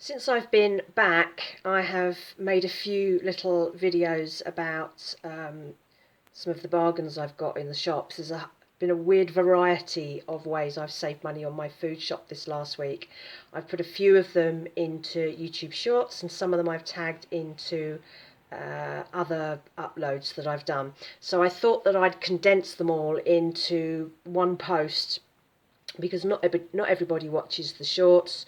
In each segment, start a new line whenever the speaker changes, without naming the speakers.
Since I've been back, I have made a few little videos about some of the bargains I've got in the shops. Been a weird variety of ways I've saved money on my food shop this last week. I've put a few of them into YouTube Shorts, and some of them I've tagged into other uploads that I've done. So I thought that I'd condense them all into one post, because not everybody watches the shorts.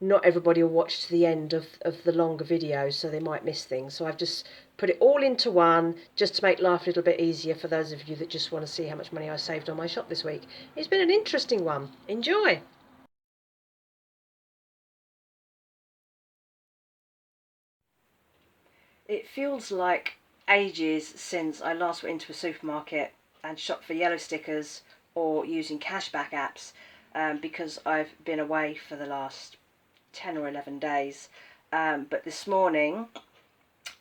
Not everybody will watch to the end of the longer videos, so they might miss things. So I've just put it all into one, just to make life a little bit easier for those of you that just want to see how much money I saved on my shop this week. It's been an interesting one. Enjoy! It feels like ages since I last went into a supermarket and shopped for yellow stickers or using cashback apps, because I've been away for the last 10 or 11 days. But this morning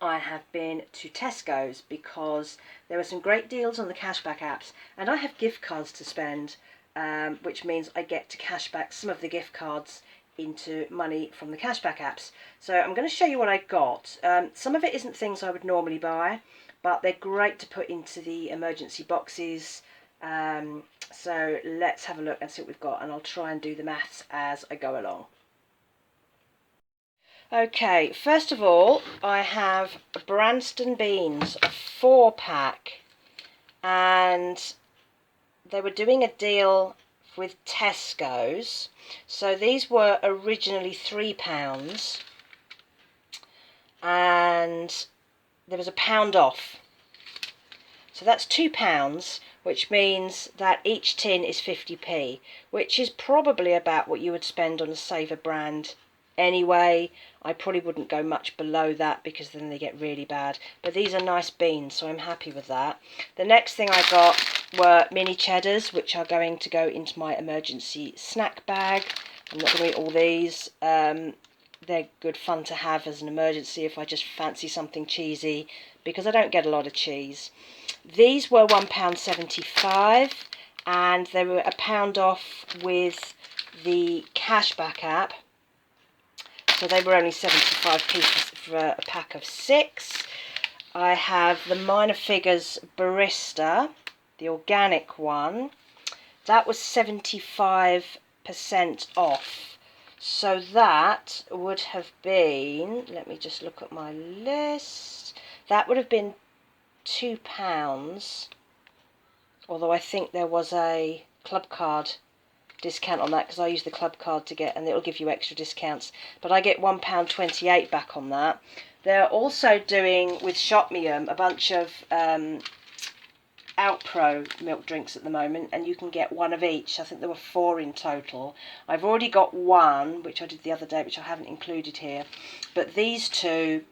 I have been to Tesco's because there were some great deals on the cashback apps, and I have gift cards to spend, which means I get to cash back some of the gift cards into money from the cashback apps. So I'm going to show you what I got. Some of it isn't things I would normally buy, but they're great to put into the emergency boxes. So let's have a look and see what we've got, and I'll try and do the maths as I go along. Okay, first of all, I have Branston beans, a 4-pack, and they were doing a deal with Tesco's. So these were originally £3, and there was £1 off. So that's £2, which means that each tin is 50p, which is probably about what you would spend on a Saver brand anyway. I probably wouldn't go much below that because then they get really bad. But these are nice beans, so I'm happy with that. The next thing I got were mini cheddars, which are going to go into my emergency snack bag. I'm not going to eat all these. They're good fun to have as an emergency if I just fancy something cheesy, because I don't get a lot of cheese. These were £1.75, and they were £1 off with the cashback app. So they were only 75p for a pack of 6. I have the Minor Figures Barista, the organic one. That was 75% off. So that would have been, let me just look at my list, that would have been £2, although I think there was a club card discount on that, because I use the club card to get, and it'll give you extra discounts, but I get £1.28 back on that. They're also doing with Shopmium a bunch of Outpro milk drinks at the moment, and you can get one of each. I think there were 4 in total. I've already got one, which I did the other day, which I haven't included here, but these two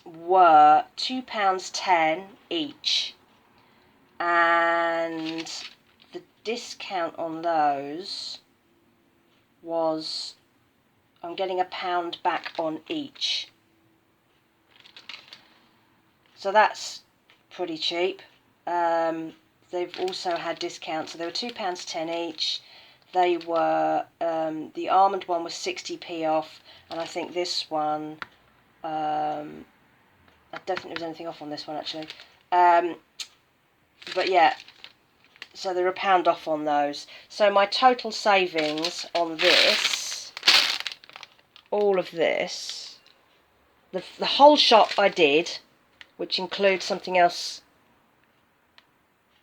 were £2.10 each, and the discount on those was, I'm getting £1 back on each, so that's pretty cheap. They've also had discounts, so they were £2.10 each. They were, the almond one was 60p off, and I think this one, I don't think there was anything off on this one actually. But yeah, so they're £1 off on those. So my total savings on this, all of this, the whole shop I did, which includes something else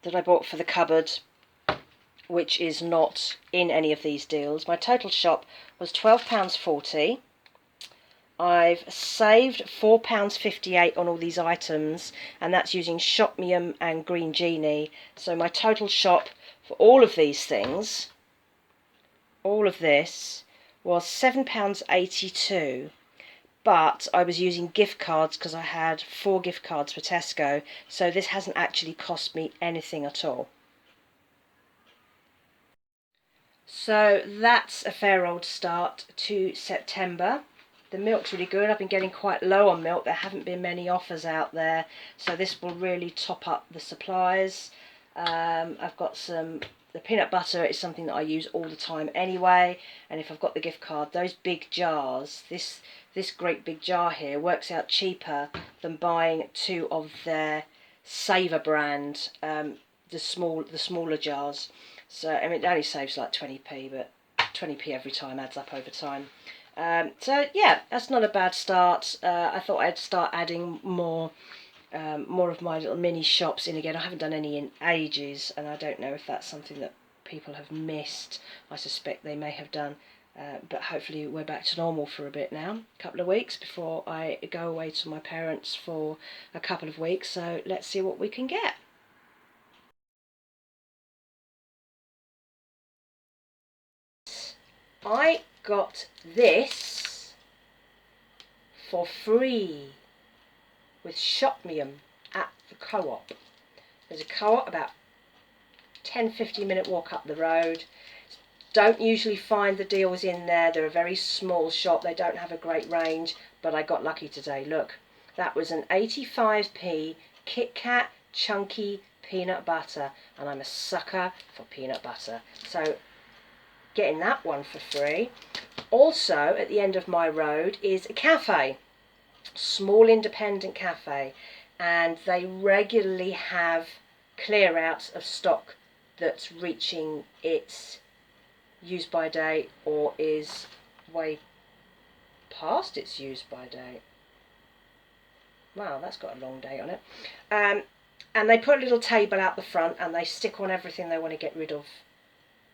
that I bought for the cupboard, which is not in any of these deals. My total shop was £12.40. I've saved £4.58 on all these items, and that's using Shopmium and Green Genie. So my total shop for all of these things, all of this, was £7.82. But I was using gift cards because I had 4 gift cards for Tesco, so this hasn't actually cost me anything at all. So that's a fair old start to September. The milk's really good. I've been getting quite low on milk. There haven't been many offers out there, so this will really top up the supplies. I've got some the peanut butter is something that I use all the time anyway, and if I've got the gift card, those big jars, this great big jar here works out cheaper than buying 2 of their Saver brand, the smaller jars. So I mean, it only saves like 20p, but 20p every time adds up over time. So yeah, that's not a bad start. I thought I'd start adding more of my little mini shops in again. I haven't done any in ages, and I don't know if that's something that people have missed. I suspect they may have done, but hopefully we're back to normal for a bit now. A couple of weeks before I go away to my parents for a couple of weeks, so let's see what we can get. I got this for free with Shopmium at the co-op. There's a co-op about 10-15 minute walk up the road. Don't usually find the deals in there. They're a very small shop. They don't have a great range, but I got lucky today. Look, that was an 85p Kit Kat chunky peanut butter, and I'm a sucker for peanut butter. So getting that one for free. Also at the end of my road is a cafe, small independent cafe, and they regularly have clear outs of stock that's reaching its use by date or is way past its use by date. Wow, that's got a long date on it. And they put a little table out the front and they stick on everything they want to get rid of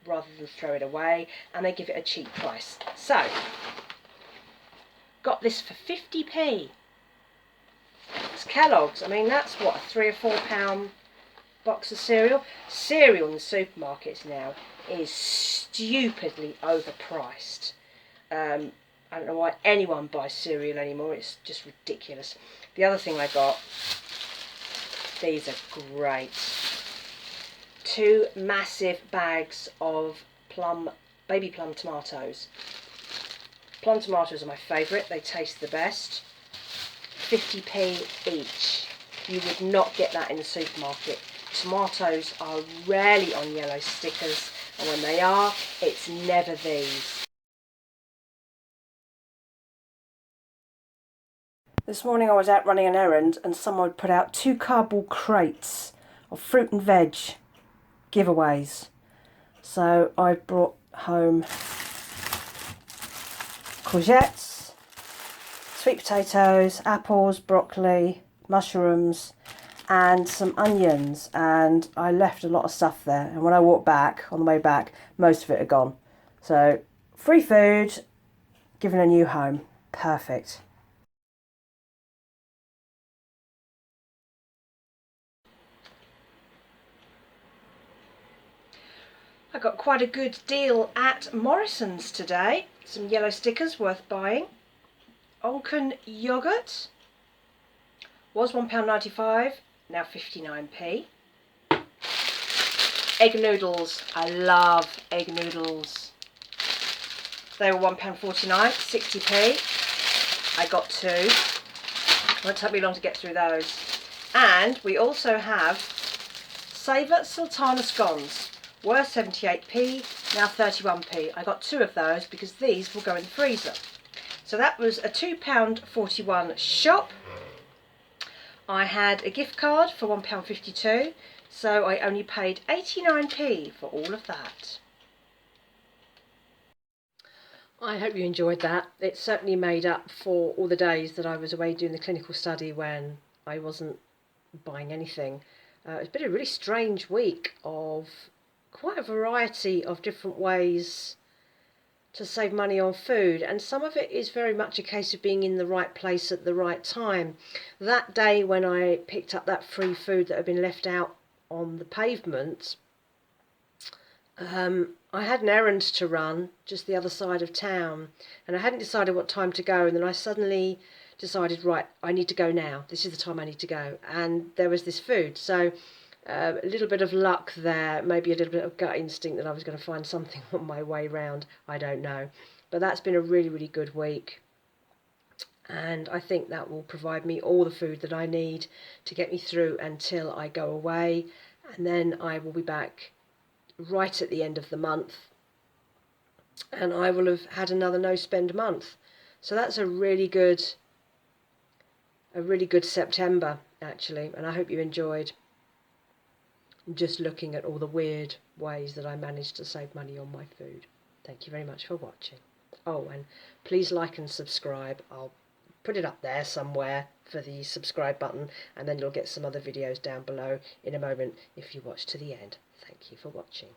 rather than throw it away, and they give it a cheap price. So got this for 50p. It's Kellogg's. I mean, that's what, a £3 or £4 box of cereal. Cereal in the supermarkets now is stupidly overpriced. I don't know why anyone buys cereal anymore. It's just ridiculous. The other thing I got, these are great. 2 massive bags of baby plum tomatoes. Plum tomatoes are my favourite. They taste the best. 50p each. You would not get that in the supermarket. Tomatoes are rarely on yellow stickers, and when they are, it's never these. This morning I was out running an errand and someone had put out 2 cardboard crates of fruit and veg giveaways. So I brought home courgettes, sweet potatoes, apples, broccoli, mushrooms and some onions, and I left a lot of stuff there, and when I walked back, on the way back, most of it had gone. So free food, given a new home. Perfect. I got quite a good deal at Morrison's today. Some yellow stickers worth buying. Onken yoghurt was £1.95, now 59p. Egg noodles, I love egg noodles. They were £1.49, 60p. I got 2. It won't take me long to get through those. And we also have Saver Sultana scones. Were 78p, now 31p. I got 2 of those because these will go in the freezer. So that was a £2.41 shop. I had a gift card for £1.52, so I only paid 89p for all of that. I hope you enjoyed that. It certainly made up for all the days that I was away doing the clinical study when I wasn't buying anything. It's been a really strange week of quite a variety of different ways to save money on food, and some of it is very much a case of being in the right place at the right time. That day when I picked up that free food that had been left out on the pavement, I had an errand to run just the other side of town, and I hadn't decided what time to go, and then I suddenly decided, right, I need to go now. This is the time I need to go, and there was this food. So a little bit of luck there, maybe a little bit of gut instinct that I was going to find something on my way round, I don't know. But that's been a really, really good week, and I think that will provide me all the food that I need to get me through until I go away, and then I will be back right at the end of the month, and I will have had another no spend month. So that's a really good September actually, and I hope you enjoyed just looking at all the weird ways that I managed to save money on my food. Thank you very much for watching. Oh, and please like and subscribe. I'll put it up there somewhere for the subscribe button, and then you'll get some other videos down below in a moment if you watch to the end. Thank you for watching.